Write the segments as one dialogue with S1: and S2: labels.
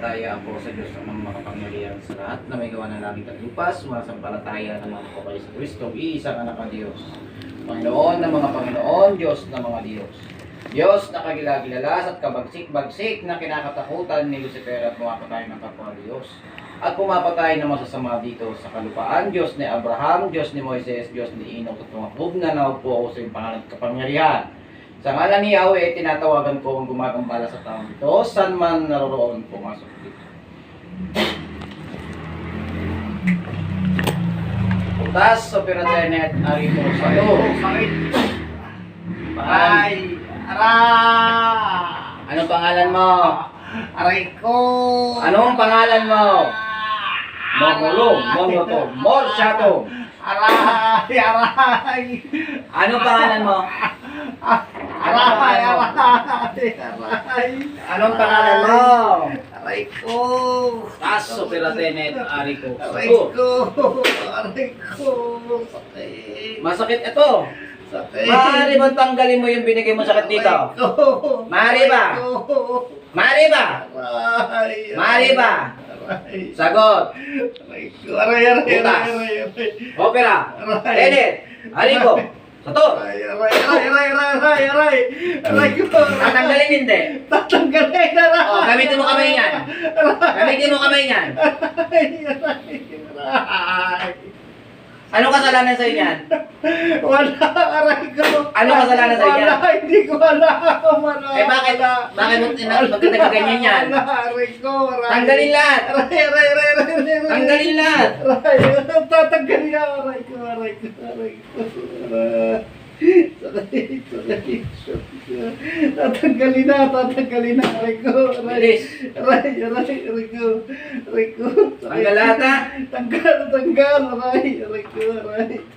S1: sumasampalataya ako sa Diyos ng mga makapangyarihan sa lahat na may gawa ng langit at lupa, sumasampalataya ng mga kapatid sa Kristo, iisang anak ng Diyos. Panginoon ng mga Panginoon, Diyos ng mga Diyos. Diyos na kagilagilalas at kabagsik-bagsik na kinakatakutan ni Lucifer at pumapatay ng kapwa Diyos. At pumapatay ng masasama dito sa kalupaan, Diyos ni Abraham, Diyos ni Moises, Diyos ni Enoch at mga Hub na naupo ako sa iyong pangalan at kapangyarihan. Sa ngalan ni Yahweh, tinatawagan ko ang gumagambala sa taong ito, saan man naroroon pumasok dito. Utas, operatenet, arito sa'yo.
S2: Sakit.
S1: Ay, anong pangalan mo?
S2: Aray ko.
S1: Anong pangalan mo? Momulong, momoto, morsyato.
S2: Aray.
S1: Anong pangalan mo?
S2: Aray.
S1: Anong pangalan mo?
S2: Aray ko.
S1: Tas, operatenet, arito
S2: Aray
S1: sa'yo.
S2: ko. Aray ko. Sakit.
S1: Masakit ito.
S2: Sakit.
S1: Maaari ba tanggalin mo yung binigay mo sakit dito?
S2: Aray ko.
S1: Maaari ba? Maaari ba?
S2: Aray.
S1: Maaari ba?
S2: Aray.
S1: Sagot.
S2: Aray ko. Aray.
S1: Butas. Opera. Tenet. Ariko. Sator.
S2: Aray ko.
S1: Tatanggalin hindi.
S2: Tatanggalin na lang.
S1: Oh, gamitin mo kamay niyan. Gamitin mo kamay niyan. Anong kasalanan sa'yo niyan?
S2: Wala, aray ko.
S1: Ano kasalanan sa'yo niyan?
S2: Wala, hindi ko alam.
S1: Eh bakit? Bakit mo maganda ganyan yan?
S2: Wala, aray ko. Aray.
S1: Tanggalin lahat.
S2: Aray.
S1: Tanggalin lahat.
S2: Aray, tatanggalin na. Aray ko. Sakit. Tatanggalin na. Aray ko.
S1: Bilis.
S2: Aray ko.
S1: Tanggal lahat ha.
S2: Tanggal. Aray ko.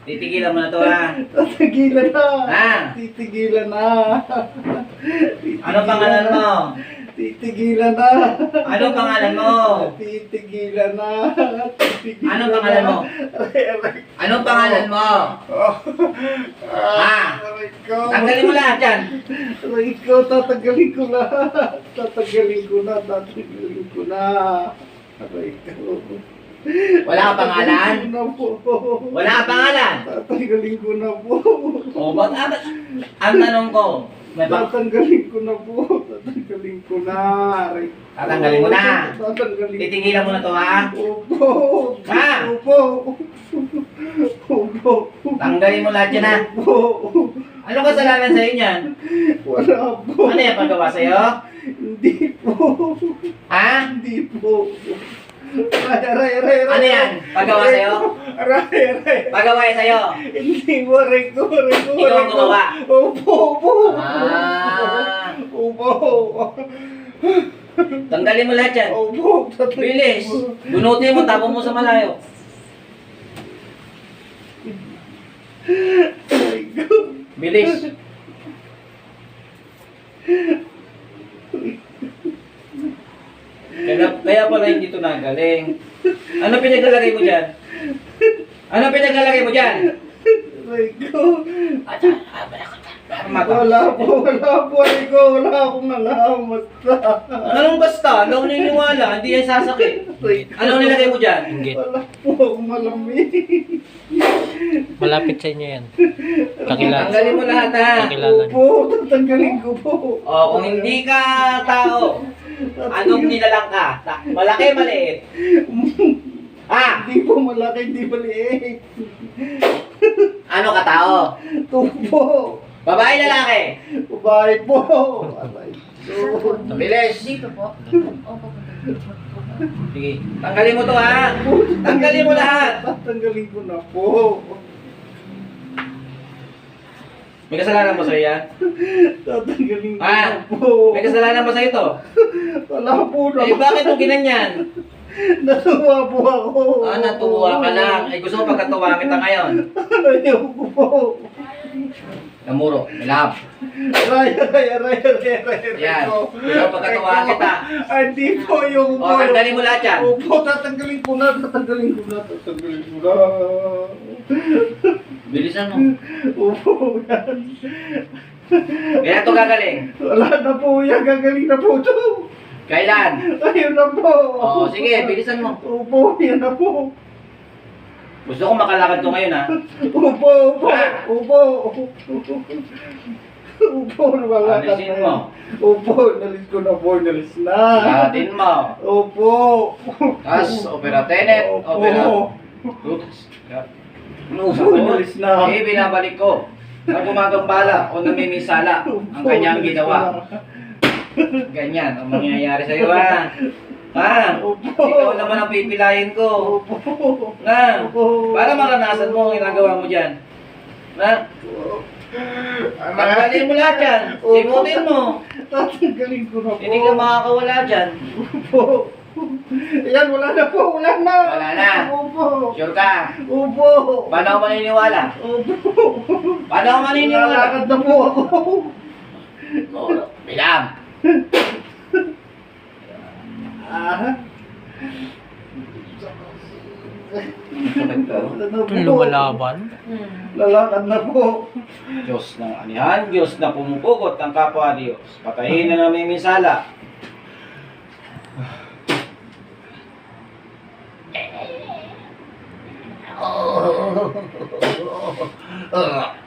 S1: Titigilan mo na to ha.
S2: Titigilan na.
S1: Ha?
S2: Titigilan na.
S1: Anong pangalan mo?
S2: Titigilan na.
S1: Anong pangalan mo?
S2: Titigilan na.
S1: Anong pangalan mo?
S2: Aray.
S1: Anong pangalan mo? Ha?
S2: Aray ko.
S1: Tanggalin mo lahat yan.
S2: Aray ko, tatanggalin ko na. Tatanggalin ko na. Aray ko.
S1: Wala ka pangalan?
S2: Tatanggalin ko na po.
S1: Wala ka pangalan?
S2: Tatanggalin ko na po.
S1: O, ba't ang tanong ko? May
S2: Tatanggalin ko na po. Tatanggalin ko na. Aray ko.
S1: Tatanggalin mo na.
S2: Tatanggalin ko.
S1: Titigilan mo na to ha.
S2: Opo.
S1: Ha?
S2: Opo.
S1: Tanggalin mo lahat yan ha.
S2: Opo.
S1: Anong kasalanan sa'yo niyan?
S2: Wala po.
S1: Ano yung paggawa sa'yo?
S2: Hindi po.
S1: Ha?
S2: Hindi po. Aray.
S1: Ano yan? Paggawa sa'yo?
S2: Aray.
S1: Paggawa yan sa'yo?
S2: Hindi po, aray ko.
S1: Ikaw ang gumawa?
S2: Opo.
S1: Ah.
S2: Opo.
S1: Tanggalin mo lahat yan.
S2: Opo.
S1: Bilis. Bunutin mo, tapon mo sa malayo.
S2: Aray ko.
S1: Bilis. Kaya pala hindi ito nagaling. Ano pinaglalagay mo dyan? Ano pinaglalagay mo dyan?
S2: Aray ko.
S1: Mata.
S2: Wala po, aray ko. Wala akong alam. Basta.
S1: Anong basta? Ano naniniwala? Hindi yan sasakit. Anong nilagay mo dyan?
S2: Wala po akong malamig.
S3: Malapit sa inyo yan. Kakilala.
S1: Tanggalin mo lahat ha.
S3: Kakilala niyo.
S2: Opo, tatanggalin ko po.
S1: O, kung hindi ka tao, anong nilalang ka? Malaki, maliit? Ha?
S2: Hindi po malaki, hindi maliit.
S1: Ano ka tao?
S2: Tupo.
S1: Babae, lalaki?
S2: Babae po. Aray ko.
S1: Bilis.
S4: Dito po. Opo.
S1: Sige. Tanggalin mo to ha. Tanggalin mo lahat.
S2: Tatanggalin ko na po.
S1: May kasalanan mo sa'yo yan?
S2: Tatanggalin ko
S1: Ah,
S2: na po.
S1: May kasalanan mo sa'yo to?
S2: Wala po na.
S1: Eh, bakit mo ginanyan?
S2: Natuwa po ako.
S1: Ah, natuwa ka lang. Eh, gusto mo pagkatuwa kita ngayon?
S2: Ayaw ko po.
S1: Namuro, milab.
S2: Aray.
S1: Yan. Gusto mo pagkatuwa kita?
S2: Ay, hindi po yung...
S1: O, tanggalin mo lahat yan.
S2: Opo, tatanggalin ko na.
S1: Bilisan mo.
S2: Opo, yan.
S1: Kaya ito gagaling.
S2: Wala na po yan. Gagaling na po ito.
S1: Kailan?
S2: Ayun na po.
S1: Oo, sige, bilisan mo.
S2: Opo, yan na po.
S1: Gusto ko makalakad ko ngayon, ha?
S2: Opo, opo. Opo. Opo, nakalakad
S1: Alisin mo.
S2: Opo, nalis ko na po, nalis na.
S1: Lahatin mo.
S2: Opo.
S1: Tapos, opera tenet, opera... Lutas.
S2: Opo, nalis na.
S1: Eh, binabalik ko. Na gumagambala o namimisala ang kanyang ginawa. Ganyan ang mangyayari sa'yo, ha? Ha?
S2: Opo.
S1: Ikaw naman ang pipilayin ko.
S2: Opo.
S1: Na?
S2: Opo.
S1: Para maranasan mo ang ginagawa mo dyan. Na? Tanggalin mo lahat yan. Simutin mo.
S2: Tatanggalin ko na po.
S1: Hindi ka makakawala dyan.
S2: Opo. Ayan, wala na po. Wala na.
S1: Wala na.
S2: Opo.
S1: Sure ka?
S2: Opo.
S1: Paano ako maniniwala?
S2: Opo.
S1: Paano ako maniniwala?
S2: Lalakad na po ako.
S1: Oh, Bilam.
S2: Ah.
S3: Lumalaban.
S2: Lalakad na po.
S1: Diyos ng anihan, Diyos na pumupugot ng kapwa Diyos. Patayin na namin misala.